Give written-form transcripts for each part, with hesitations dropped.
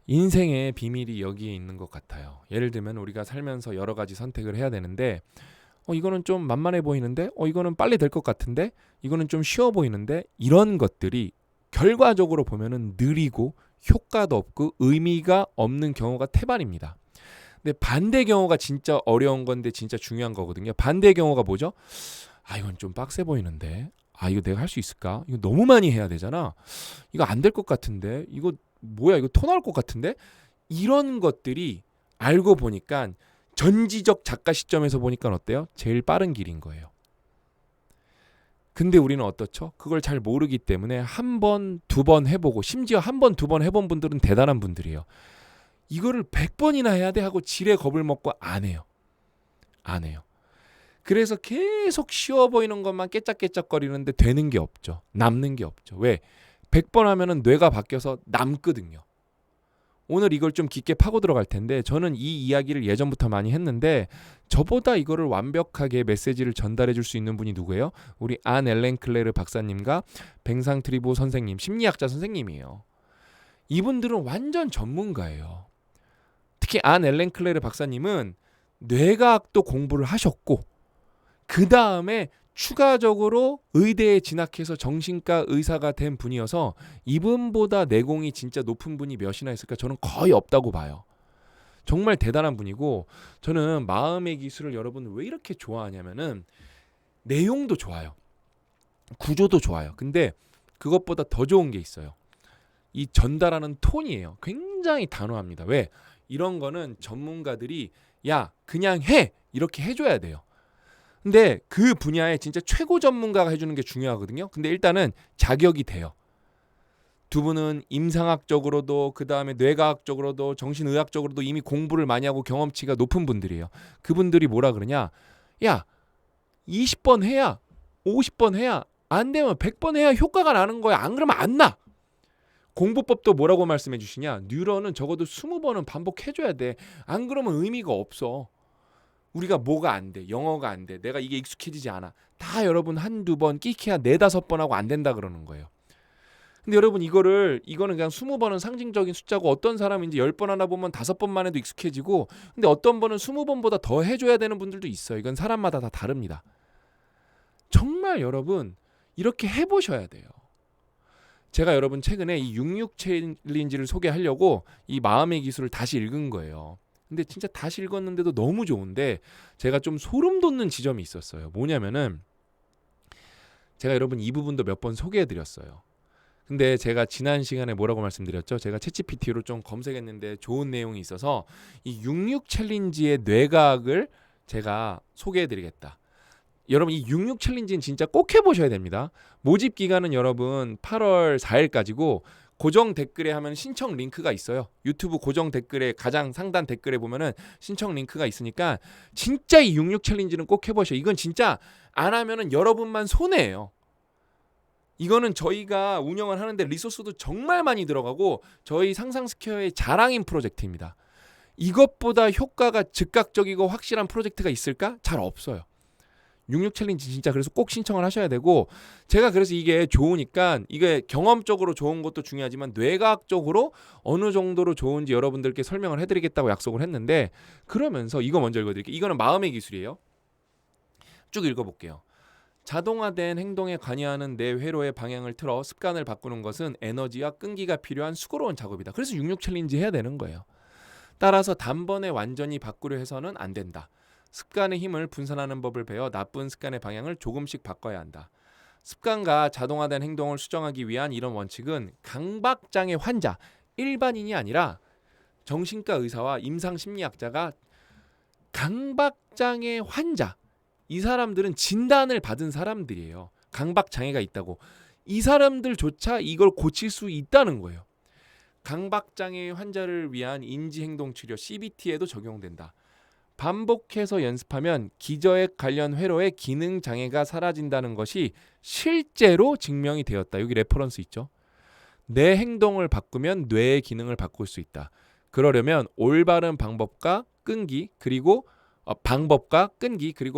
인생의 비밀이 여기에 있는 것 같아요. 예를 들면 우리가 살면서 여러 가지 선택을 해야 되는데 이거는 좀 만만해 보이는데 이거는 빨리 될 것 같은데 이거는 좀 쉬워 보이는데 이런 것들이 결과적으로 보면은 느리고 효과도 없고 의미가 없는 경우가 태반입니다. 근데 반대 경우가 진짜 어려운 건데 진짜 중요한 거거든요. 반대 경우가 뭐죠? 이건 좀 빡세 보이는데 이거 내가 할 수 있을까? 이거 너무 많이 해야 되잖아. 이거 안 될 것 같은데 이거 뭐야 이거 토 나올 것 같은데 이런 것들이 알고 보니까 전지적 작가 시점에서 보니까 어때요? 제일 빠른 길인 거예요. 근데 우리는 어떻죠? 그걸 잘 모르기 때문에 한 번, 두 번 해보고 심지어 한 번, 두 번 해본 분들은 대단한 분들이에요. 이거를 100번이나 해야 돼 하고 지레 겁을 먹고 안 해요. 안 해요. 그래서 계속 쉬워 보이는 것만 깨짝깨짝거리는데 되는 게 없죠. 남는 게 없죠. 왜? 100번 하면은 뇌가 바뀌어서 남거든요. 오늘 이걸 좀 깊게 파고 들어갈 텐데 저는 이 이야기를 예전부터 많이 했는데 저보다 이거를 완벽하게 메시지를 전달해 줄 수 있는 분이 누구예요? 우리 안 엘렌 클레르 박사님과 뱅상 트리보 선생님, 심리학자 선생님이에요. 이분들은 완전 전문가예요. 특히 안 엘렌 클레르 박사님은 뇌과학도 공부를 하셨고 그 다음에 추가적으로 의대에 진학해서 정신과 의사가 된 분이어서 이분보다 내공이 진짜 높은 분이 몇이나 있을까? 저는 거의 없다고 봐요. 정말 대단한 분이고 저는 마음의 기술을 여러분 왜 이렇게 좋아하냐면은 내용도 좋아요. 구조도 좋아요. 근데 그것보다 더 좋은 게 있어요. 이 전달하는 톤이에요. 굉장히 단호합니다. 왜? 이런 거는 전문가들이 야 그냥 해! 이렇게 해줘야 돼요. 근데 그 분야에 진짜 최고 전문가가 해주는 게 중요하거든요. 근데 일단은 자격이 돼요. 두 분은 임상학적으로도 그 다음에 뇌과학적으로도 정신의학적으로도 이미 공부를 많이 하고 경험치가 높은 분들이에요. 그분들이 뭐라 그러냐? 야 20번 해야 50번 해야 안 되면 100번 해야 효과가 나는 거야. 안 그러면 안 나. 공부법도 뭐라고 말씀해 주시냐? 뉴런은 적어도 20번은 반복해줘야 돼. 안 그러면 의미가 없어. 우리가 뭐가 안 돼? 영어가 안 돼. 내가 이게 익숙해지지 않아. 다 여러분 한두 번 끼케야 네다섯 번 하고 안 된다 그러는 거예요. 근데 여러분 이거는 그냥 20번은 상징적인 숫자고 어떤 사람은 이제 10번 하나 보면 5번만 해도 익숙해지고 근데 어떤 분은 20번보다 더 해줘야 되는 분들도 있어요. 이건 사람마다 다 다릅니다. 정말 여러분 이렇게 해보셔야 돼요. 제가 여러분 최근에 이 66 챌린지를 소개하려고 이 마음의 기술을 다시 읽은 거예요. 근데 진짜 다시 읽었는데도 너무 좋은데 제가 좀 소름 돋는 지점이 있었어요. 뭐냐면은 제가 여러분 이 부분도 몇 번 소개해드렸어요. 근데 제가 지난 시간에 뭐라고 말씀드렸죠? 제가 챗GPT로 좀 검색했는데 좋은 내용이 있어서 이 66 챌린지의 뇌과학을 제가 소개해드리겠다. 여러분 이 66 챌린지는 진짜 꼭 해보셔야 됩니다. 모집 기간은 여러분 8월 4일까지고 고정 댓글에 하면 신청 링크가 있어요. 유튜브 고정 댓글에 가장 상단 댓글에 보면은 신청 링크가 있으니까 진짜 이 66 챌린지는 꼭 해보셔. 이건 진짜 안 하면은 여러분만 손해예요. 이거는 저희가 운영을 하는데 리소스도 정말 많이 들어가고 저희 상상 스퀘어의 자랑인 프로젝트입니다. 이것보다 효과가 즉각적이고 확실한 프로젝트가 있을까? 잘 없어요. 66 챌린지 진짜 그래서 꼭 신청을 하셔야 되고 제가 그래서 이게 좋으니까 이게 경험적으로 좋은 것도 중요하지만 뇌과학적으로 어느 정도로 좋은지 여러분들께 설명을 해드리겠다고 약속을 했는데 그러면서 이거 먼저 읽어드릴게요. 이거는 마음의 기술이에요. 쭉 읽어볼게요. 자동화된 행동에 관여하는 내 회로의 방향을 틀어 습관을 바꾸는 것은 에너지와 끈기가 필요한 수고로운 작업이다. 그래서 66 챌린지 해야 되는 거예요. 따라서 단번에 완전히 바꾸려 해서는 안 된다. 습관의 힘을 분산하는 법을 배워 나쁜 습관의 방향을 조금씩 바꿔야 한다. 습관과 자동화된 행동을 수정하기 위한 이런 원칙은 강박장애 환자, 일반인이 아니라 정신과 의사와 임상심리학자가 강박장애 환자, 이 사람들은 진단을 받은 사람들이에요. 강박장애가 있다고. 이 사람들조차 이걸 고칠 수 있다는 거예요. 강박장애 환자를 위한 인지행동치료 CBT에도 적용된다. 반복해서 연습하면 기저핵 관련 회로의 기능 장애가 사라진다는 것이 실제로 증명이 되었다. 여기 레퍼런스 있죠. 내 행동을 바꾸면 뇌의 기능을 바꿀 수 있다. 그러려면 올바른 방법과 끈기 그리고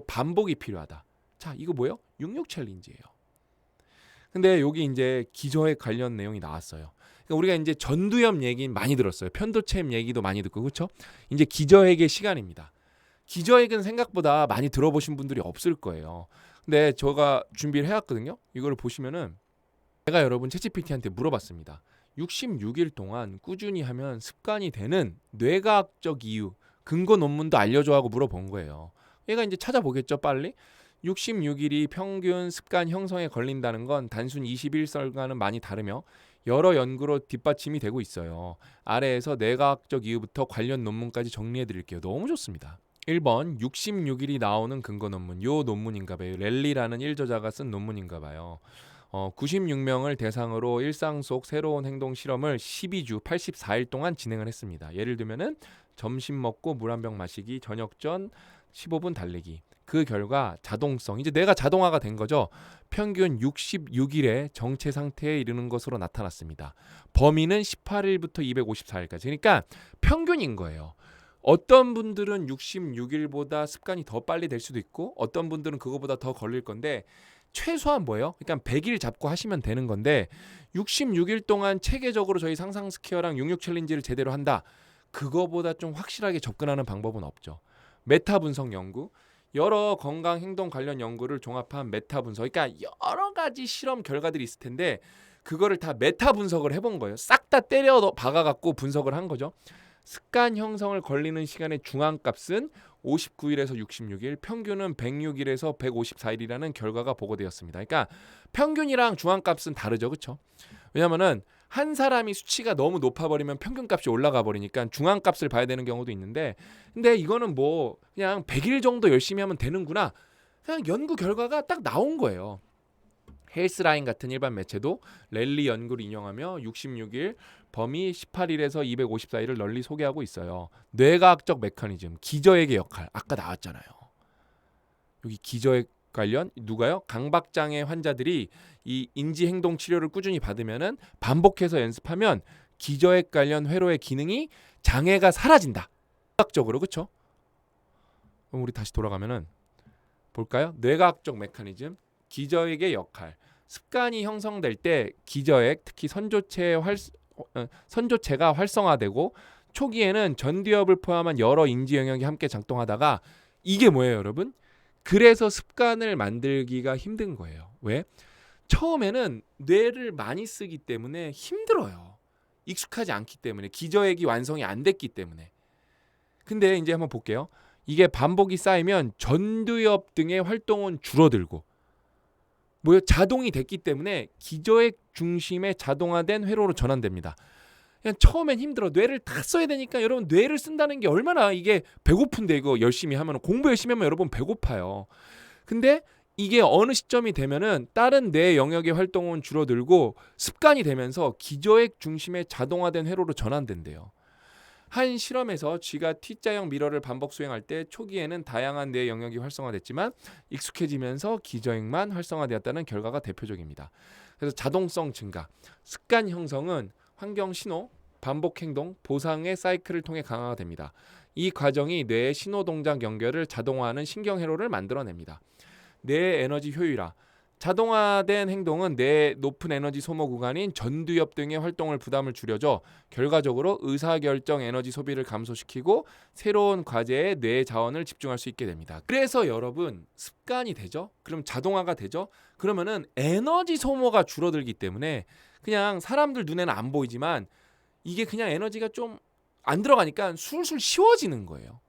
반복이 필요하다. 자, 이거 뭐예요? 66 챌린지예요. 근데 여기 이제 기저핵 관련 내용이 나왔어요. 그러니까 우리가 이제 전두엽 얘기는 많이 들었어요. 편도체험 얘기도 많이 듣고 그렇죠? 이제 기저핵의 시간입니다. 기저핵은 생각보다 많이 들어보신 분들이 없을 거예요. 근데 제가 준비를 해왔거든요. 이거를 보시면은 제가 여러분 챗GPT한테 물어봤습니다. 66일 동안 꾸준히 하면 습관이 되는 뇌과학적 이유, 근거 논문도 알려줘 하고 물어본 거예요. 얘가 이제 찾아보겠죠, 빨리. 66일이 평균 습관 형성에 걸린다는 건 단순 21설과는 많이 다르며 여러 연구로 뒷받침이 되고 있어요. 아래에서 뇌과학적 이유부터 관련 논문까지 정리해 드릴게요. 너무 좋습니다. 1번 66일이 나오는 근거 논문. 요 논문인가 봐요. 랠리라는 1저자가 쓴 논문인가 봐요. 96명을 대상으로 일상 속 새로운 행동 실험을 12주 84일 동안 진행을 했습니다. 예를 들면은 점심 먹고 물 한 병 마시기, 저녁 전 15분 달리기. 그 결과 자동성, 이제 뇌가 자동화가 된 거죠. 평균 66일의 정체 상태에 이르는 것으로 나타났습니다. 범위는 18일부터 254일까지. 그러니까 평균인 거예요. 어떤 분들은 66일보다 습관이 더 빨리 될 수도 있고 어떤 분들은 그거보다 더 걸릴 건데 최소한 뭐예요? 그러니까 100일 잡고 하시면 되는 건데 66일 동안 체계적으로 저희 상상 스퀘어랑 66 챌린지를 제대로 한다. 그거보다 좀 확실하게 접근하는 방법은 없죠. 메타 분석 연구, 여러 건강 행동 관련 연구를 종합한 메타 분석. 그러니까 여러 가지 실험 결과들이 있을 텐데 그거를 다 메타 분석을 해본 거예요. 싹 다 때려 박아 갖고 분석을 한 거죠. 습관 형성을 걸리는 시간의 중앙값은 59일에서 66일, 평균은 106일에서 154일이라는 결과가 보고되었습니다. 그러니까 평균이랑 중앙값은 다르죠. 그렇죠? 왜냐면은 한 사람이 수치가 너무 높아버리면 평균값이 올라가 버리니까 중앙값을 봐야 되는 경우도 있는데 근데 이거는 뭐 그냥 100일 정도 열심히 하면 되는구나. 그냥 연구 결과가 딱 나온 거예요. 헬스라인 같은 일반 매체도 랠리 연구를 인용하며 66일 범위 18일에서 254일을 널리 소개하고 있어요. 뇌과학적 메커니즘, 기저핵의 역할 아까 나왔잖아요. 여기 기저핵 관련 누가요? 강박장애 환자들이 이 인지행동 치료를 꾸준히 받으면은 반복해서 연습하면 기저핵 관련 회로의 기능이 장애가 사라진다. 과학적으로 그렇죠? 그럼 우리 다시 돌아가면은 볼까요? 뇌과학적 메커니즘, 기저핵의 역할. 습관이 형성될 때 기저핵, 특히 선조체가 활성화되고 초기에는 전두엽을 포함한 여러 인지 영역이 함께 작동하다가 이게 뭐예요, 여러분? 그래서 습관을 만들기가 힘든 거예요. 왜? 처음에는 뇌를 많이 쓰기 때문에 힘들어요. 익숙하지 않기 때문에 기저핵이 완성이 안 됐기 때문에. 근데 이제 한번 볼게요. 이게 반복이 쌓이면 전두엽 등의 활동은 줄어들고 뭐요? 자동이 됐기 때문에 기저핵 중심의 자동화된 회로로 전환됩니다. 그냥 처음엔 힘들어. 뇌를 다 써야 되니까 여러분 뇌를 쓴다는 게 얼마나 이게 배고픈데 이거 열심히 하면 공부 열심히 하면 여러분 배고파요. 근데 이게 어느 시점이 되면은 다른 뇌 영역의 활동은 줄어들고 습관이 되면서 기저핵 중심의 자동화된 회로로 전환된대요. 한 실험에서 쥐가 T자형 미러를 반복 수행할 때 초기에는 다양한 뇌 영역이 활성화됐지만 익숙해지면서 기저핵만 활성화되었다는 결과가 대표적입니다. 그래서 자동성 증가, 습관 형성은 환경 신호, 반복 행동, 보상의 사이클을 통해 강화가 됩니다. 이 과정이 뇌의 신호 동작 연결을 자동화하는 신경회로를 만들어냅니다. 뇌의 에너지 효율화, 자동화된 행동은 뇌의 높은 에너지 소모 구간인 전두엽 등의 활동을 부담을 줄여줘 결과적으로 의사결정 에너지 소비를 감소시키고 새로운 과제에 뇌 자원을 집중할 수 있게 됩니다. 그래서 여러분 습관이 되죠? 그럼 자동화가 되죠? 그러면은 에너지 소모가 줄어들기 때문에 그냥 사람들 눈에는 안 보이지만 이게 그냥 에너지가 좀 안 들어가니까 술술 쉬워지는 거예요.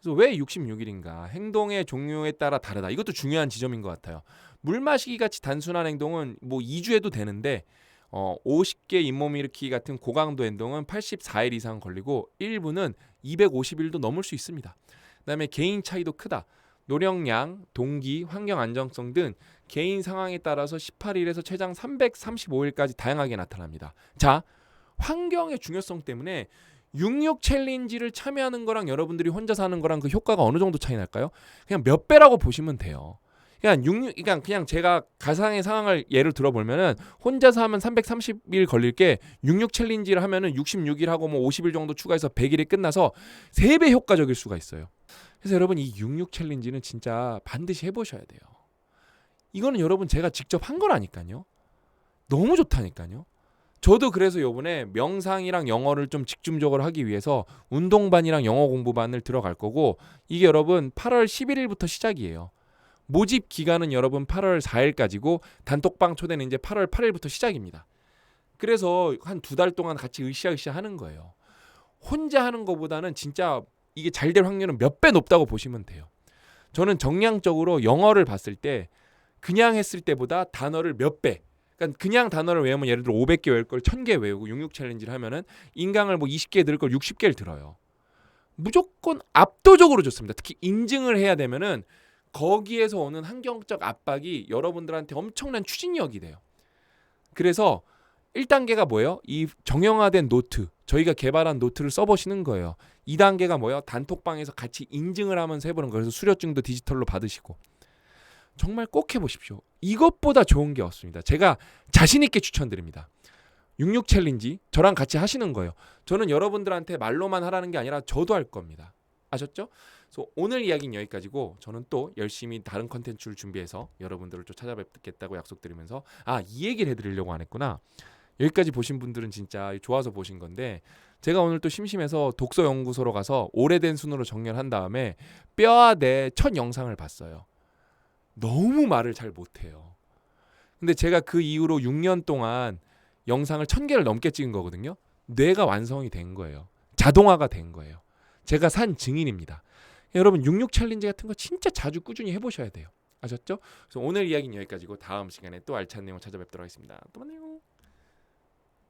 그래서 왜 66일인가? 행동의 종류에 따라 다르다. 이것도 중요한 지점인 것 같아요. 물 마시기 같이 단순한 행동은 뭐 2주에도 되는데 50개 잇몸 일으키기 같은 고강도 행동은 84일 이상 걸리고 일부는 250일도 넘을 수 있습니다. 그다음에 개인 차이도 크다. 노력량, 동기, 환경 안정성 등 개인 상황에 따라서 18일에서 최장 335일까지 다양하게 나타납니다. 자, 환경의 중요성 때문에 66 챌린지를 참여하는 거랑 여러분들이 혼자서 하는 거랑 그 효과가 어느 정도 차이 날까요? 그냥 몇 배라고 보시면 돼요. 그냥 제가 가상의 상황을 예를 들어보면은 혼자서 하면 330일 걸릴 게 66 챌린지를 하면은 66일 하고 뭐 50일 정도 추가해서 100일이 끝나서 3배 효과적일 수가 있어요. 그래서 여러분 이 66 챌린지는 진짜 반드시 해보셔야 돼요. 이거는 여러분 제가 직접 한 거라니까요. 너무 좋다니까요. 저도 그래서 요번에 명상이랑 영어를 좀 집중적으로 하기 위해서 운동반이랑 영어 공부반을 들어갈 거고, 이게 여러분 8월 11일부터 시작이에요. 모집 기간은 여러분 8월 4일까지고 단톡방 초대는 이제 8월 8일부터 시작입니다. 그래서 한 2달 동안 같이 으쌰으쌰 하는 거예요. 혼자 하는 것보다는 진짜 이게 잘 될 확률은 몇 배 높다고 보시면 돼요. 저는 정량적으로 영어를 봤을 때 그냥 했을 때보다 단어를 몇 배, 그러니까 그냥 단어를 외우면 예를 들어 500개 외울 걸 1000개 외우고 66 챌린지를 하면은 인강을 뭐 20개 들을 걸 60개를 들어요. 무조건 압도적으로 좋습니다. 특히 인증을 해야 되면은 거기에서 오는 환경적 압박이 여러분들한테 엄청난 추진력이 돼요. 그래서 1단계가 뭐예요? 이 정형화된 노트, 저희가 개발한 노트를 써보시는 거예요. 2단계가 뭐예요? 단톡방에서 같이 인증을 하면서 해보는 거예요. 그래서 수료증도 디지털로 받으시고. 정말 꼭 해보십시오. 이것보다 좋은 게 없습니다. 제가 자신 있게 추천드립니다. 66 챌린지 저랑 같이 하시는 거예요. 저는 여러분들한테 말로만 하라는 게 아니라 저도 할 겁니다. 아셨죠? 그래서 오늘 이야기는 여기까지고, 저는 또 열심히 다른 컨텐츠를 준비해서 여러분들을 또 찾아뵙겠다고 약속드리면서, 이 얘기를 해드리려고 안 했구나. 여기까지 보신 분들은 진짜 좋아서 보신 건데, 제가 오늘 또 심심해서 독서연구소로 가서 오래된 순으로 정렬한 다음에 뼈아대 첫 영상을 봤어요. 너무 말을 잘 못해요. 근데 제가 그 이후로 6년 동안 영상을 1000개를 넘게 찍은 거거든요. 뇌가 완성이 된 거예요. 자동화가 된 거예요. 제가 산 증인입니다. 여러분 66 챌린지 같은 거 진짜 자주 꾸준히 해보셔야 돼요. 아셨죠? 그래서 오늘 이야기는 여기까지고 다음 시간에 또 알찬 내용 찾아뵙도록 하겠습니다. 또 만나요.